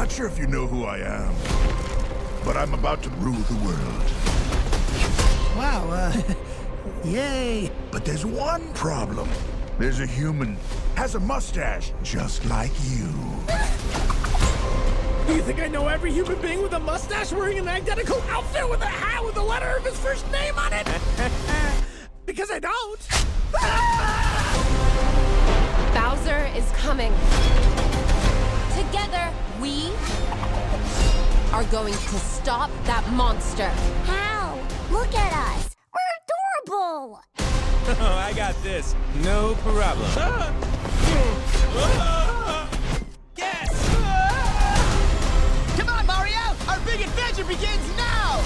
not sure if you know who I am, but I'm about to rule the world. Wow, yay. But there's one problem. There's a human, has a mustache, just like you. You think I know every human being with a mustache wearing an identical outfit with a hat with the letter of his first name on it? Because I don't. Bowser is coming. Together, we are going to stop that monster. How? Look at us. We're adorable. Oh, I got this. No problem. Yes! Come on, Mario! Our big adventure begins now!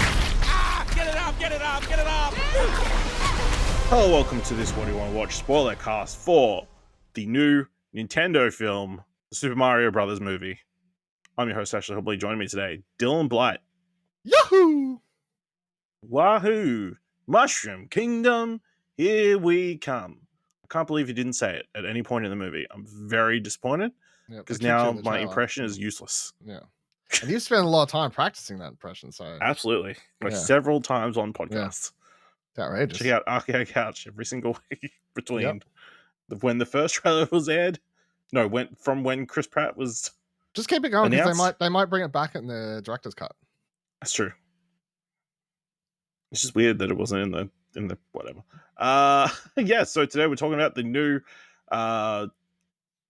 Get it up, get it up, get it up! Hello, welcome to this What Do You Want to Watch Spoilercast for the new Nintendo film, the Super Mario Brothers movie. I'm your host, Ashley Hobley. Joining me today, Dylan Blight. Yahoo! Wahoo! Mushroom Kingdom, here we come. I can't believe you didn't say it at any point in the movie. I'm very disappointed because now my impression is useless. Yeah. And you've spent a lot of time practicing that impression, so Absolutely. Like Yeah. several times on podcasts. it's outrageous. Check out Arcade Couch every single week between Yep. when the first trailer was aired. No, when Chris Pratt was. Just keep it going because Announced? they might bring it back in the director's cut. That's true. It's just weird that it wasn't in the whatever. Yeah, so today we're talking about the new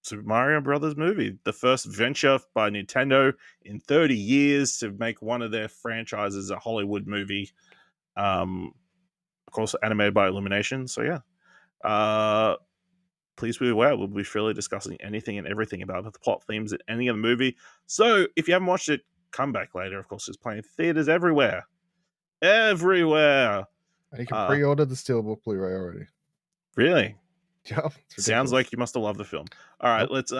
Super Mario Brothers movie, the first venture by Nintendo in 30 years to make one of their franchises a Hollywood movie. Of course, animated by Illumination. So yeah. Please be aware, we'll be freely discussing anything and everything about the plot themes in any of the movie. So if you haven't watched it, come back later. Of course, it's playing theaters everywhere. Everywhere. And you can pre-order the Steelbook Blu-ray already. Really? Yep. Sounds like you must have loved the film. All right, let's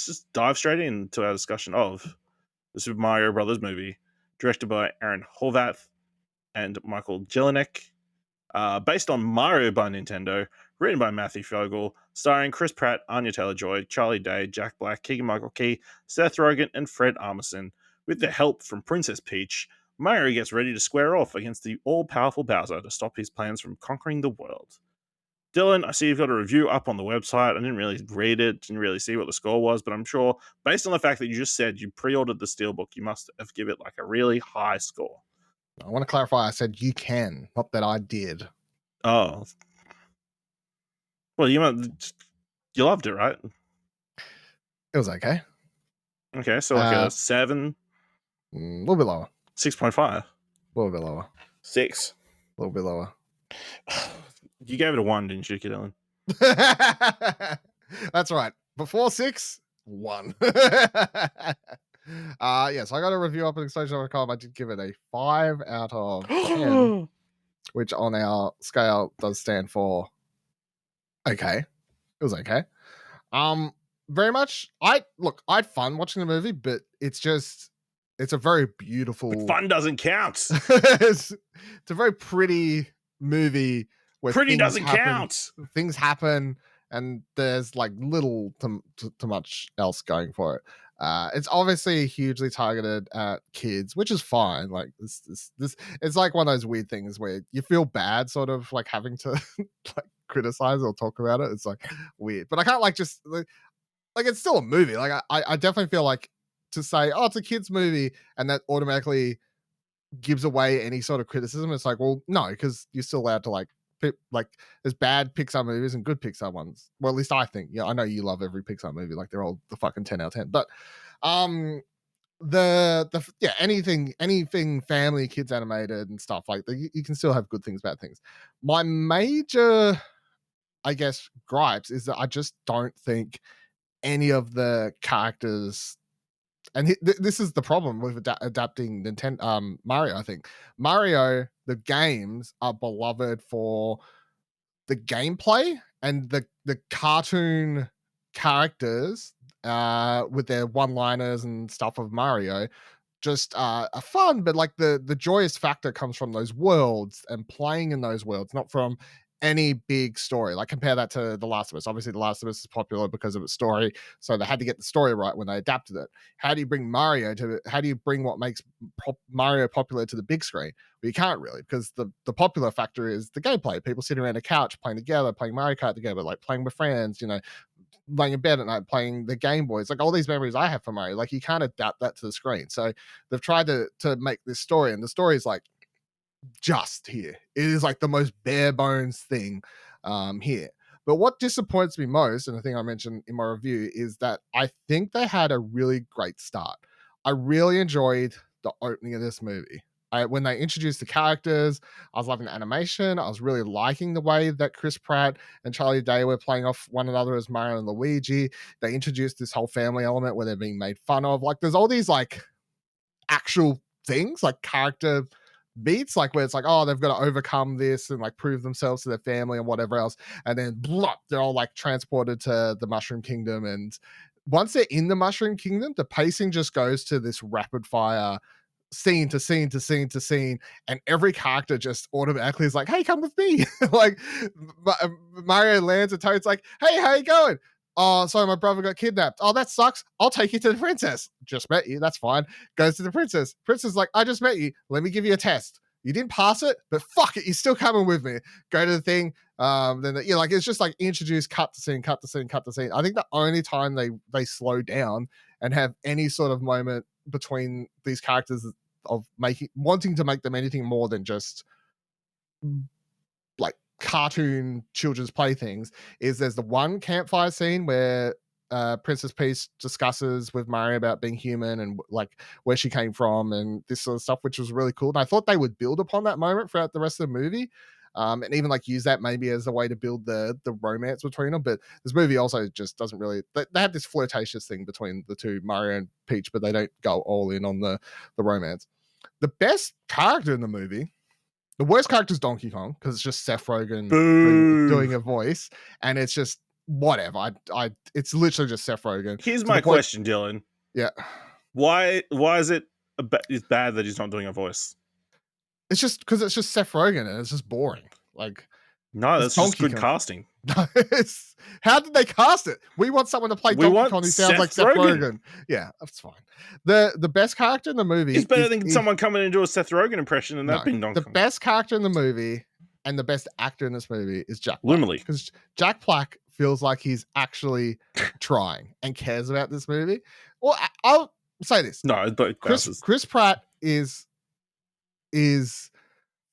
just dive straight into our discussion of the Super Mario Brothers movie, directed by Aaron Horvath and Michael Jelenic, based on Mario by Nintendo, written by Matthew Fogel, starring Chris Pratt, Anya Taylor-Joy, Charlie Day, Jack Black, Keegan-Michael Key, Seth Rogen, and Fred Armisen. With the help from Princess Peach, Mario gets ready to square off against the all-powerful Bowser to stop his plans from conquering the world. Dylan, I see you've got a review up on the website. I didn't really read it, didn't really see what the score was, but I'm sure, based on the fact that you just said you pre-ordered the Steelbook, you must have given it like a really high score. I want to clarify, I said you can, not that I did. Oh. Well, you loved it, right? It was okay. Okay, so like a 7? A little bit lower. 6.5? A little bit lower. 6? A little bit lower. You gave it a 1, didn't you, Dylan? That's right. Before 6, 1. Yes, I got a review up on Explosion.com. I did give it a 5 out of 10, which on our scale does stand for okay. It was okay. Very much. I had fun watching the movie, but it's a very beautiful. But fun doesn't count. it's a very pretty movie. Where Pretty doesn't count. Things happen, and there's like little to much else going for it. It's obviously hugely targeted at kids, which is fine. Like this, it's like one of those weird things where you feel bad, sort of like having to like criticize or talk about it. It's like weird, but I can't like just like it's still a movie. Like I definitely feel like to say, oh, it's a kids movie, and that automatically gives away any sort of criticism. It's like, well, no, because you're still allowed to like there's bad Pixar movies and good Pixar ones. Well, at least I think. Yeah, I know you love every Pixar movie, like they're all the fucking 10 out of 10. But anything family, kids animated and stuff like that, you can still have good things, bad things. My major, I guess, gripes is that I just don't think any of the characters. And this is the problem with adapting Nintendo Mario. I think Mario, the games are beloved for the gameplay and the cartoon characters with their one-liners and stuff of Mario just are fun. But like the joyous factor comes from those worlds and playing in those worlds, not from any big story. Like compare that to The Last of Us. Obviously, The Last of Us is popular because of its story, so they had to get the story right when they adapted it. How do you bring what makes Mario popular to the big screen? Well, you can't really, because the popular factor is the gameplay. People sitting around a couch playing together, playing Mario Kart together, like playing with friends, laying in bed at night playing the Game Boys, like all these memories I have for Mario. Like you can't adapt that to the screen. So they've tried to make this story, and the story is like just here. It is like the most bare bones thing here. But what disappoints me most, and the thing I mentioned in my review, is that I think they had a really great start. I really enjoyed the opening of this movie. When they introduced the characters, I was loving the animation. I was really liking the way that Chris Pratt and Charlie Day were playing off one another as Mario and Luigi. They introduced this whole family element where they're being made fun of. Like there's all these like actual things, like character beats, like where it's like, oh, they've got to overcome this and like prove themselves to their family and whatever else. And then blah, they're all like transported to the Mushroom Kingdom. And once they're in the Mushroom Kingdom, the pacing just goes to this rapid fire scene to scene to scene to scene, and every character just automatically is like, hey, come with me. Like Mario lands and Toad's like, hey, how you going? Oh, sorry, my brother got kidnapped. Oh, that sucks. I'll take you to the princess. Just met you, that's fine. Goes to the princess. Princess is like, I just met you, let me give you a test. You didn't pass it, but fuck it, you're still coming with me. Go to the thing. Then like it's just like introduce, cut to scene, cut to scene, cut to scene. I think the only time they slow down and have any sort of moment between these characters of wanting to make them anything more than just like cartoon children's playthings is there's the one campfire scene where Princess Peach discusses with Mario about being human and like where she came from and this sort of stuff, which was really cool. And I thought they would build upon that moment throughout the rest of the movie. And even like use that maybe as a way to build the romance between them. But this movie also just doesn't really, they have this flirtatious thing between the two, Mario and Peach, but they don't go all in on the romance. The best character in the movie, the worst character is Donkey Kong, because it's just Seth Rogen doing a voice, and it's just whatever. It's literally just Seth Rogen. Here's my question, Dylan. Yeah. Why is it it's bad that he's not doing a voice? It's just because it's just Seth Rogen and it's just boring. Like, no, that's just good casting. How did they cast it? We want someone to play Donkey Kong who sounds like Seth Rogen. Yeah, that's fine. The best character in the movie is better than someone coming and do a Seth Rogen impression and that being Donkey Kong. The best character in the movie and the best actor in this movie is Jack Black. Literally. Because Jack Black feels like he's actually trying and cares about this movie. Well, I'll say this. No, Chris Pratt is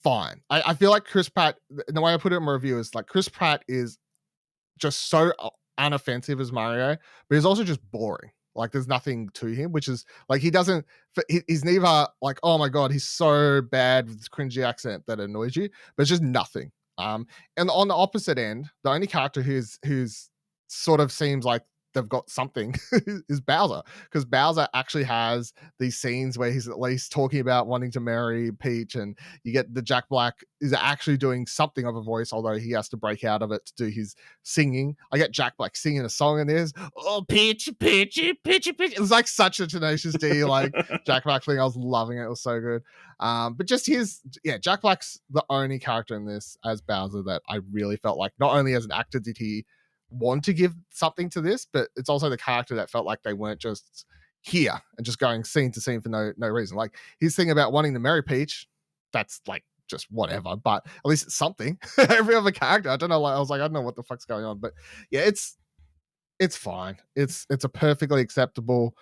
fine. I feel like Chris Pratt, and the way I put it in my review is like Chris Pratt is just so unoffensive as Mario, but he's also just boring. Like there's nothing to him, which is like he's neither like, oh my god, he's so bad with this cringy accent that annoys you, but it's just nothing. And on the opposite end, the only character who's sort of seems like they've got something is Bowser, because Bowser actually has these scenes where he's at least talking about wanting to marry Peach, and you get the Jack Black is actually doing something of a voice, although he has to break out of it to do his singing. I get Jack Black singing a song in this. Oh, Peach. It was like such a Tenacious D like Jack Black thing. I was loving it. It was so good. But just Jack Black's the only character in this as Bowser that I really felt like not only as an actor did he want to give something to this, but it's also the character that felt like they weren't just here and just going scene to scene for no reason. Like his thing about wanting to marry Peach, that's like just whatever, but at least it's something. Every other character, I don't know, like I was like, I don't know what the fuck's going on, but yeah, it's fine. It's a perfectly acceptable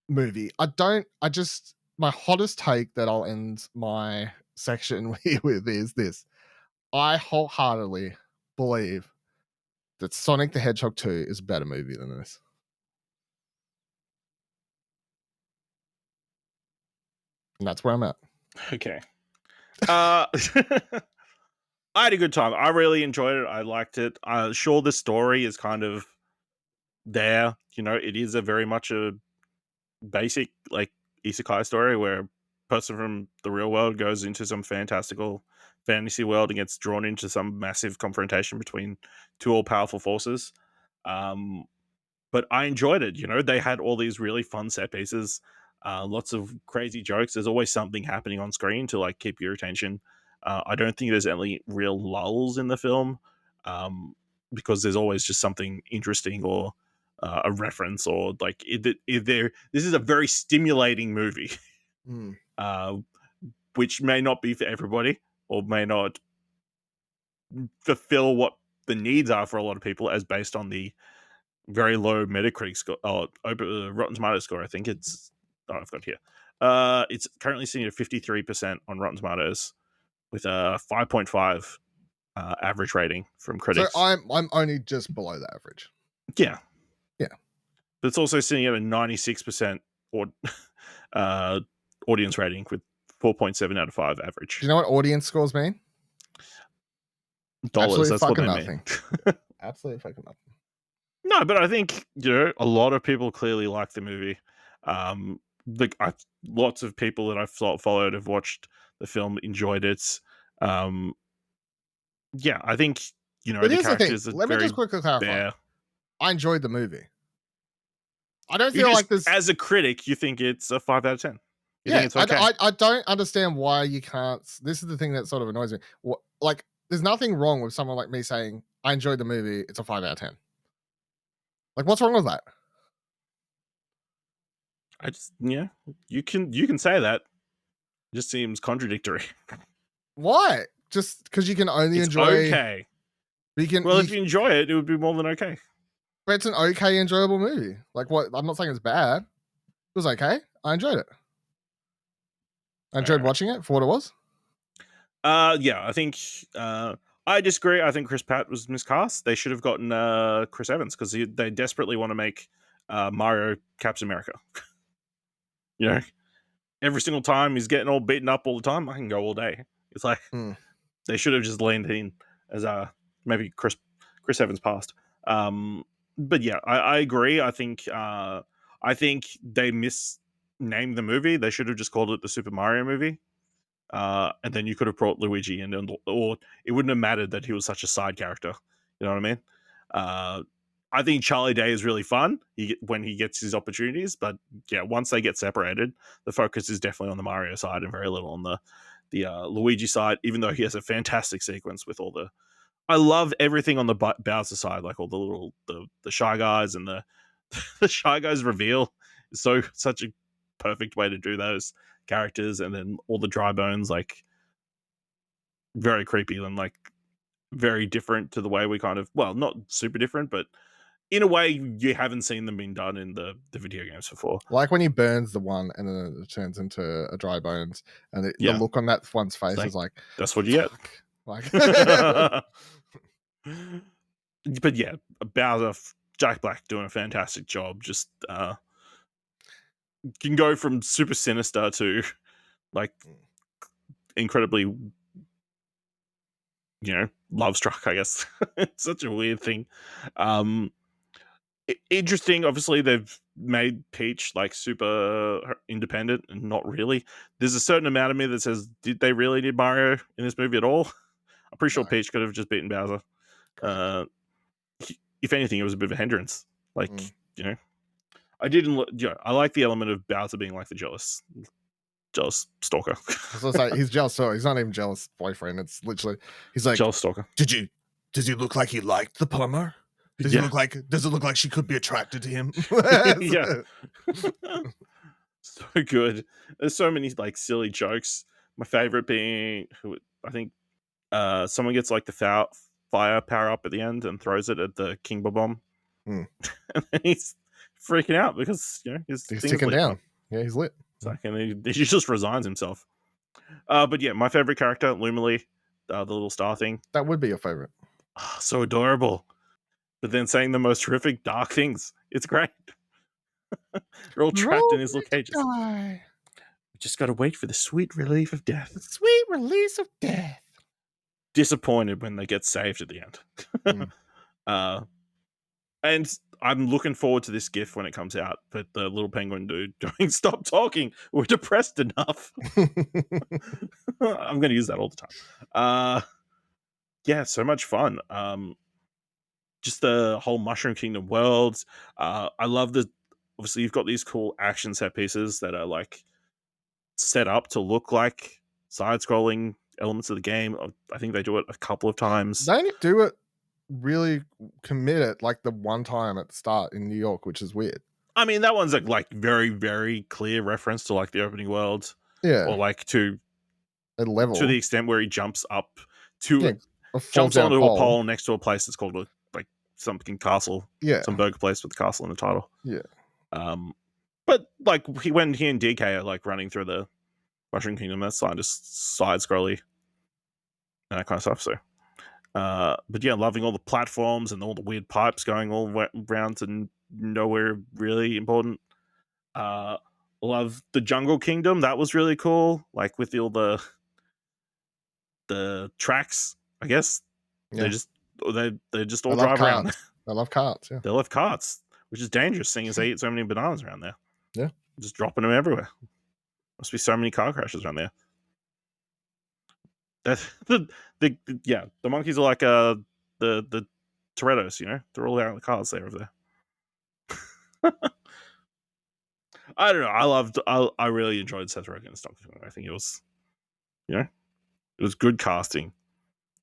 movie. My hottest take that I'll end my section with is this. I wholeheartedly believe that Sonic the Hedgehog 2 is a better movie than this. And that's where I'm at. Okay. I had a good time. I really enjoyed it. I liked it. Sure, the story is kind of there. You know, it is a very much a basic, like, isekai story where a person from the real world goes into some fantastical fantasy world and gets drawn into some massive confrontation between two all-powerful forces. But I enjoyed it. You know, they had all these really fun set pieces, lots of crazy jokes. There's always something happening on screen to like keep your attention. I don't think there's any real lulls in the film, because there's always just something interesting or a reference, or like this is a very stimulating movie, which may not be for everybody or may not fulfill what the needs are for a lot of people, as based on the very low Metacritic score, Rotten Tomatoes score. I think it's I've got here. It's currently sitting at 53% on Rotten Tomatoes with a 5.5 average rating from critics. So I'm only just below the average. Yeah. Yeah. But it's also sitting at a 96% audience rating with 4.7 out of 5 average. Do you know what audience scores mean? Dollars. Absolutely That's what fucking they nothing. mean. Absolutely fucking nothing. No, but I think, a lot of people clearly like the movie. Lots of people that I've followed have watched the film, enjoyed it. I think, But the here's the thing. characters are Let me very just quickly clarify. bare. I enjoyed the movie. I don't feel like this. As a critic, you think it's a 5 out of 10. You think it's okay. I don't understand why you can't. This is the thing that sort of annoys me. There's nothing wrong with someone like me saying, I enjoyed the movie, it's a 5 out of 10. Like, what's wrong with that? You can say that. It just seems contradictory. Why? Just because you can only It's enjoy. okay. If you enjoy it, it would be more than okay. But it's an okay, enjoyable movie. Like, what? I'm not saying it's bad. It was okay. I enjoyed it. I enjoyed watching it for what it was. I think I disagree. I think Chris Pratt was miscast. They should have gotten Chris Evans, because they desperately want to make Mario Captain America. Every single time he's getting all beaten up all the time. I can go all day. It's like they should have just leaned in as maybe Chris Evans passed. But yeah, I agree. I think they misnamed the movie. They should have just called it the Super Mario movie. And then you could have brought Luigi in, or it wouldn't have mattered that he was such a side character. You know what I mean? I think Charlie Day is really fun when he gets his opportunities, but yeah, once they get separated, the focus is definitely on the Mario side and very little on the Luigi side, even though he has a fantastic sequence with all the... I love everything on the Bowser side, like all the little the Shy Guys, and the the Shy Guys reveal is such a perfect way to do those characters, and then all the dry bones, like very creepy and like very different to the way we kind of, well, not super different, but in a way you haven't seen them being done in the video games before. Like when he burns the one and then it turns into a dry bones, and the look on that one's face is like, that's what you get. Like, but yeah, Bowser, Jack Black doing a fantastic job. Just can go from super sinister to like incredibly, love struck, I guess. It's such a weird thing. Interesting. Obviously, they've made Peach like super independent, and not really. There's a certain amount of me that says, did they really need Mario in this movie at all? I'm pretty sure Peach could have just beaten Bowser. If anything, it was a bit of a hindrance. Like, I didn't. I like the element of Bowser being like the jealous stalker. I was gonna say, he's jealous. So he's not even jealous boyfriend. It's literally, he's like, jealous stalker. Does he look like he liked the plumber? Does it look like she could be attracted to him? Yeah. So good. There's so many like silly jokes. My favorite being, I think someone gets like the fire power up at the end and throws it at the King Bomb. And then he's freaking out because he's ticking down. Yeah, he's lit. It's like, and he just resigns himself. But yeah, my favorite character, Lumily, the little star thing. That would be your favorite. Oh, so adorable. But then saying the most horrific, dark things. It's great. They're all trapped in his little cages. We just got to wait for the sweet relief of death. The sweet release of death. Disappointed when they get saved at the end. And I'm looking forward to this GIF when it comes out. But the little penguin dude doing "Stop talking. We're depressed enough." I'm going to use that all the time. Yeah, so much fun. Just the whole Mushroom Kingdom worlds. I love obviously you've got these cool action set pieces that are like set up to look like side-scrolling elements of the game. I think they do it a couple of times. They only do it really commit it like the one time at the start in New York, which is weird. I mean, that one's like very, very clear reference to like the opening world, Yeah, or like to a level to the extent where he jumps up to yeah, or falls jumps down onto a pole next to a place that's called like something castle, Yeah, some burger place with the castle in the title. Yeah. But like when he and DK are like running through the Mushroom Kingdom, that's just side scrolly and that kind of stuff. So, but yeah, loving all the platforms and all the weird pipes going all round and nowhere really important. Love the Jungle Kingdom. That was really cool. Like with all the tracks, I guess. Yeah. They just all drive around. I love carts. Yeah, They love carts, which is dangerous, seeing as they eat so many bananas around there. Yeah, just dropping them everywhere. Must be so many car crashes around there. The monkeys are like the Torettos, you know, they're all out in the cars there over there. I don't know. I really enjoyed Seth Rogen's Donkey Kong. I think it was, you know, it was good casting. It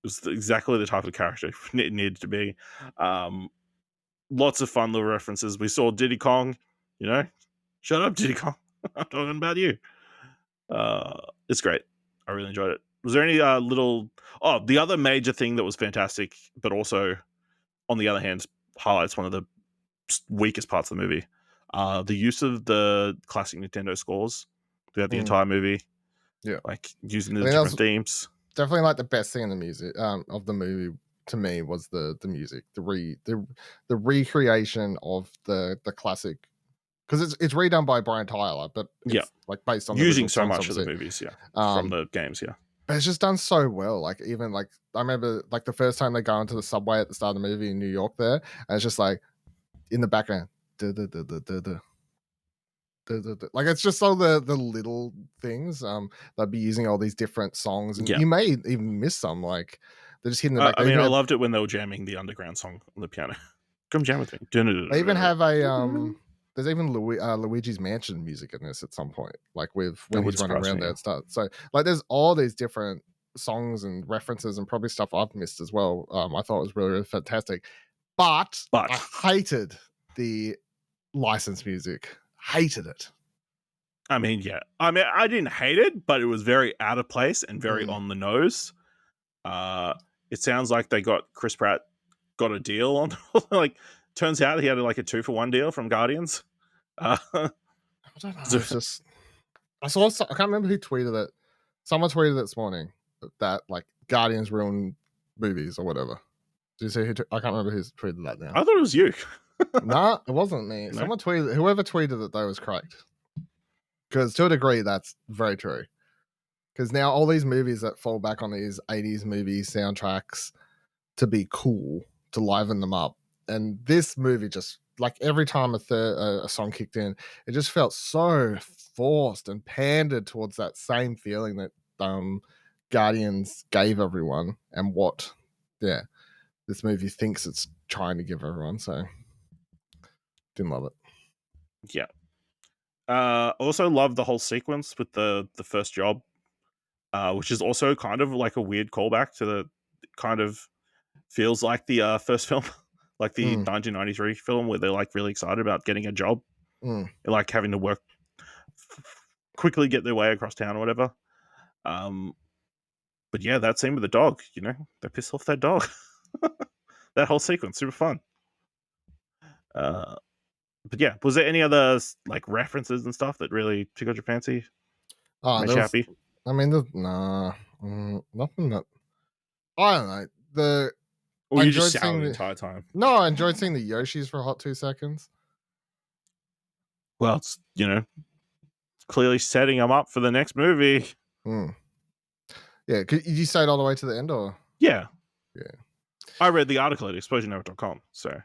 was exactly the type of character it needed to be. Lots of fun little references. We saw Diddy Kong, you know, shut up, Diddy Kong. I'm talking about you. It's great. I really enjoyed it. Was there any the other major thing that was fantastic, but also, on the other hand, highlights one of the weakest parts of the movie. The use of the classic Nintendo scores throughout the entire movie. Yeah. Like using the different themes. Definitely like the best thing in the music of the movie to me was the music, the recreation of the classic, because it's redone by Brian Tyler, but it's like based on using so much of the movies, from the games, But it's just done so well. Like even like I remember like the first time they go into the subway at the start of the movie in New York there, and it's just like in the background. Like it's just all the little things. They'll be using all these different songs, and you may even miss some. Like they're just hitting the back. I mean, I loved it when they were jamming the underground song on the piano. Come jam with me. They even have a there's even Luigi's Mansion music in this at some point, like with when he's running around there and stuff. So like there's all these different songs and references and probably stuff I've missed as well. I thought it was really, really fantastic. But I hated the licensed music. Hated it. I mean, I didn't hate it, but it was very out of place and very on the nose. It sounds like they got Chris Pratt got a deal on like turns out he had like a 2-for-1 deal from Guardians. I don't know. It's just I can't remember who tweeted it. Someone tweeted it this morning that like Guardians ruin movies or whatever. Did you see I can't remember who's tweeted that now. I thought it was you. Nah, it wasn't me. No? Someone tweeted, whoever tweeted it though was correct. Because to a degree, that's very true. Because now all these movies that fall back on these 80s movie soundtracks to be cool, to liven them up. And this movie just, like every time a song kicked in, it just felt so forced and pandered towards that same feeling that Guardians gave everyone and what, this movie thinks it's trying to give everyone. So, didn't love it. Yeah. Also love the whole sequence with the first job, which is also kind of like a weird callback to the kind of feels like the first film, like the 1993 film where they're like really excited about getting a job, and like having to work quickly, get their way across town or whatever. But yeah, that scene with the dog, you know, they piss off that dog. That whole sequence, super fun. But yeah, was there any other like references and stuff that really tickled your fancy? Made you happy? I mean, nothing that I don't know. Or you just sour the entire time? No, I enjoyed seeing the Yoshis for a hot 2 seconds. Well, it's, you know, clearly setting them up for the next movie. Yeah, did you say it all the way to the end, or? Yeah. I read the article at explosionnetwork.com, so I'm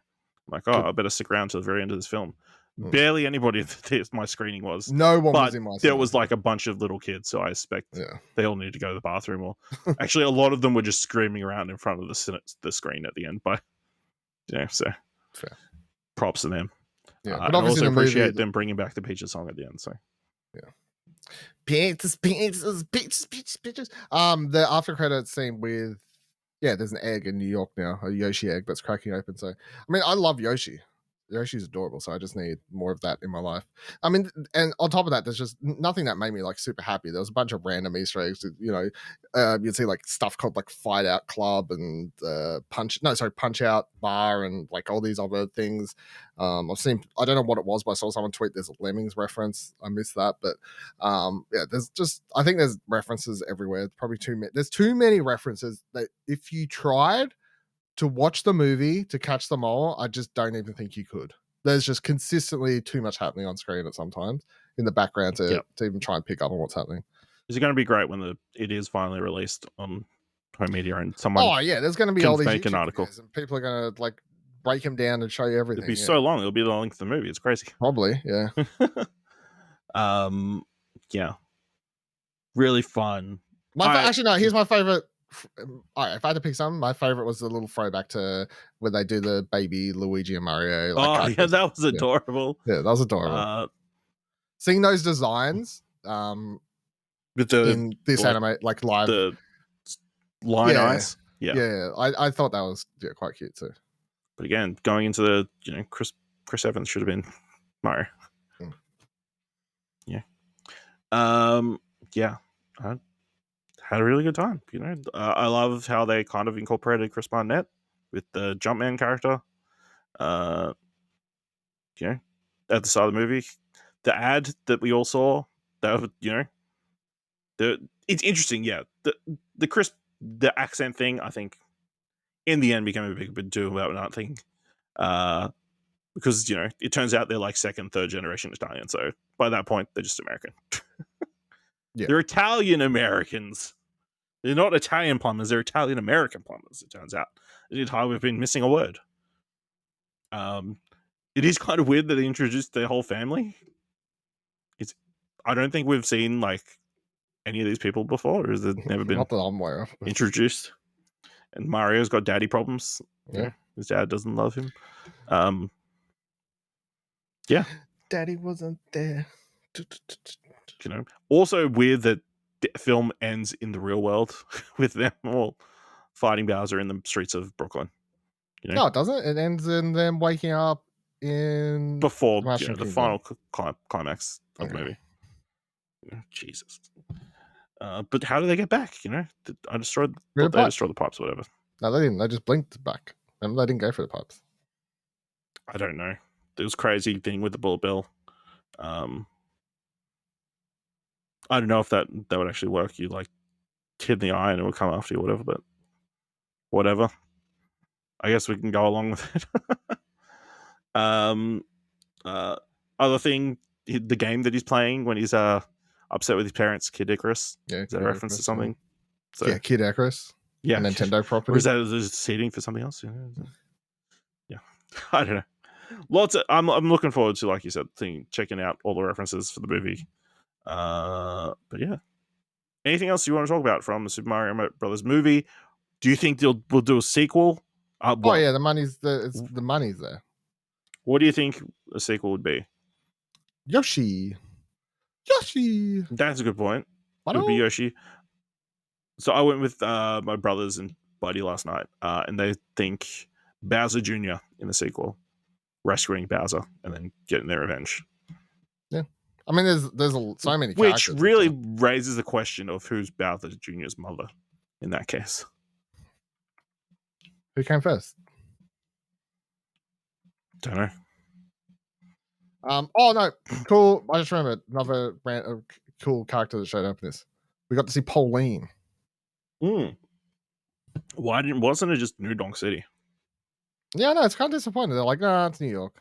like, I better stick around to the very end of this film. Barely anybody at my screening was. No one was in my screening. There was like a bunch of little kids, so I expect they all need to go to the bathroom. Or actually, a lot of them were just screaming around in front of the screen at the end. So fair. Props to them. Yeah, but obviously I also appreciate them bringing back the Peaches song at the end. So Pizzas. The after credits scene with there's an egg in New York now, a Yoshi egg that's cracking open. So I mean, I love Yoshi. Yoshi's adorable, so I just need more of that in my life. I mean, and on top of that, there's just nothing that made me like super happy. There was a bunch of random Easter eggs. You'd see like stuff called like Fight Out Club and Punch Out Bar and like all these other things. I've seen, I don't know what it was, but I saw someone tweet there's a Lemmings reference. I missed that, but I think there's references everywhere. Probably there's too many references that if you tried to watch the movie to catch them all, I just don't even think you could. There's just consistently too much happening on screen at sometimes in the background to even try and pick up on what's happening. Is it going to be great when it is finally released on home media and someone? Oh yeah, there's going to be all these make YouTube an article, videos and people are going to like break them down and show you everything. It'll be so long; it'll be the length of the movie. It's crazy. Probably, yeah. Yeah, really fun. Here's my favorite. All right, if I had to pick something, my favorite was the little throwback to where they do the baby Luigi and Mario. That was adorable. Yeah, that was adorable. Seeing those designs with in this anime, like live, the line eyes. Yeah. I thought that was quite cute too. But again, going into the Chris Evans should have been Mario. Yeah. I had a really good time. I love how they kind of incorporated Chris Barnett with the Jumpman character. At the start of the movie, the ad that we all saw, it's interesting. Yeah, the accent thing, I think, in the end became a big deal about nothing, because it turns out they're like second, third generation Italian. So by that point, they're just American. They're Italian Americans. They're not Italian plumbers. They're Italian American plumbers. It turns out. The entire we've been missing a word. It is kind of weird that they introduced their whole family. I don't think we've seen like any of these people before, or has it never been not that I'm aware of. Introduced? And Mario's got daddy problems. Yeah, his dad doesn't love him. Daddy wasn't there. Also weird that the film ends in the real world with them all fighting Bowser in the streets of Brooklyn. No, it doesn't. It ends in them waking up in before the final climax of the movie. Jesus. But how do they get back? They destroyed the pipes or whatever. No, they didn't. They just blinked back. And they didn't go for the pipes. I don't know. There was crazy thing with the bullet bill. I don't know if that would actually work. You like hit in the eye and it would come after you, whatever. But whatever. I guess we can go along with it. Other thing, the game that he's playing when he's upset with his parents, Kid Icarus. Yeah, is that a reference to something? So, yeah, Kid Icarus. Yeah, a Nintendo property. Or is that just seating for something else? Yeah, I don't know. I'm looking forward to, like you said, checking out all the references for the movie. But yeah, anything else you want to talk about from the Super Mario Brothers movie? Do you think we'll do a sequel? The money's there. The money's there. What do you think a sequel would be? Yoshi. That's a good point. It would be Yoshi. So I went with my brothers and buddy last night, and they think Bowser Jr. in the sequel, rescuing Bowser and then getting their revenge. Yeah, I mean, there's so many, which really raises the question of who's Bowser Jr.'s mother in that case. Who came first? Don't know. Oh no, cool. I just remembered another cool character that showed up in this. We got to see Pauline. Wasn't it just New Donk City? Yeah, no, it's kind of disappointing. They're like, nah, it's New York.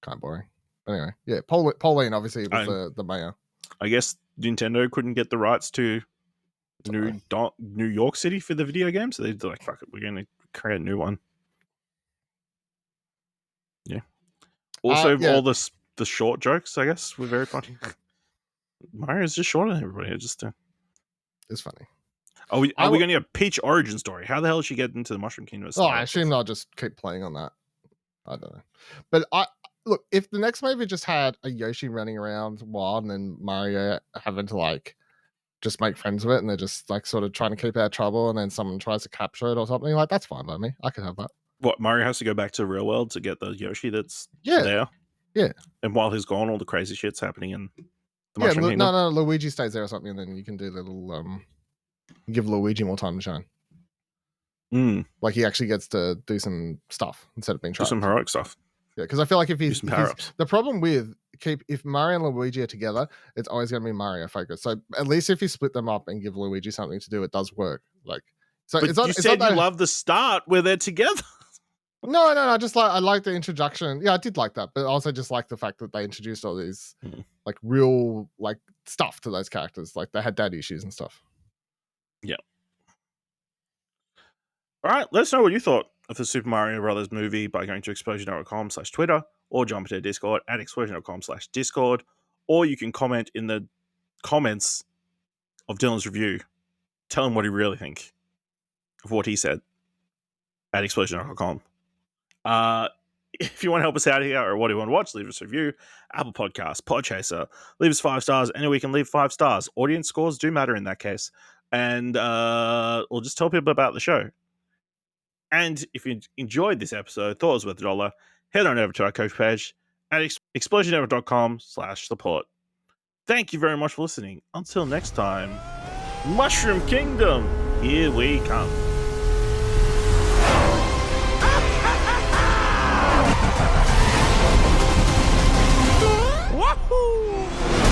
Kind of boring. But anyway, yeah, Pauline obviously was the mayor. I guess Nintendo couldn't get the rights to New York City for the video game, so they're like, fuck it, we're going to create a new one. Yeah. Also, all the short jokes, I guess, were very funny. Mario's just shorter than everybody. It's funny. Are we going to get a Peach origin story? How the hell did she get into the Mushroom Kingdom? I assume they'll just keep playing on that. I don't know. But look, if the next movie just had a Yoshi running around wild and then Mario having to like just make friends with it and they're just like sort of trying to keep out of trouble and then someone tries to capture it or something, like that's fine by me. I could have that. What, Mario has to go back to the real world to get the Yoshi that's Yeah. there? Yeah. And while he's gone, all the crazy shit's happening in the Yeah, Mushroom Kingdom? no, Luigi stays there or something and then you can do the little give Luigi more time to shine. Like he actually gets to do some stuff instead of being trapped. Do some heroic stuff. Yeah, because I feel like if he's power-ups. the problem with if Mario and Luigi are together, it's always going to be Mario focused. So at least if you split them up and give Luigi something to do, it does work. Like, so But it's not. you It's said not you that, love the start where they're together. No. I like the introduction. Yeah, I did like that, but I also just like the fact that they introduced all these like real like stuff to those characters. Like they had dad issues and stuff. Yeah. All right, let us know what you thought of the Super Mario Brothers movie by going to explosion.com/Twitter or jump into Discord at explosion.com/Discord, or you can comment in the comments of Dylan's review. Tell him what he really thinks of what he said at explosion.com. If you want to help us out here or what do you want to watch, leave us a review. Apple Podcasts, Podchaser, leave us 5 stars. Anywhere we can leave 5 stars. Audience scores do matter in that case. And we'll just tell people about the show. And if you enjoyed this episode, thought it was worth $1, head on over to our coach page at explosionetwork.com/support. Thank you very much for listening. Until next time, Mushroom Kingdom, here we come. Wahoo!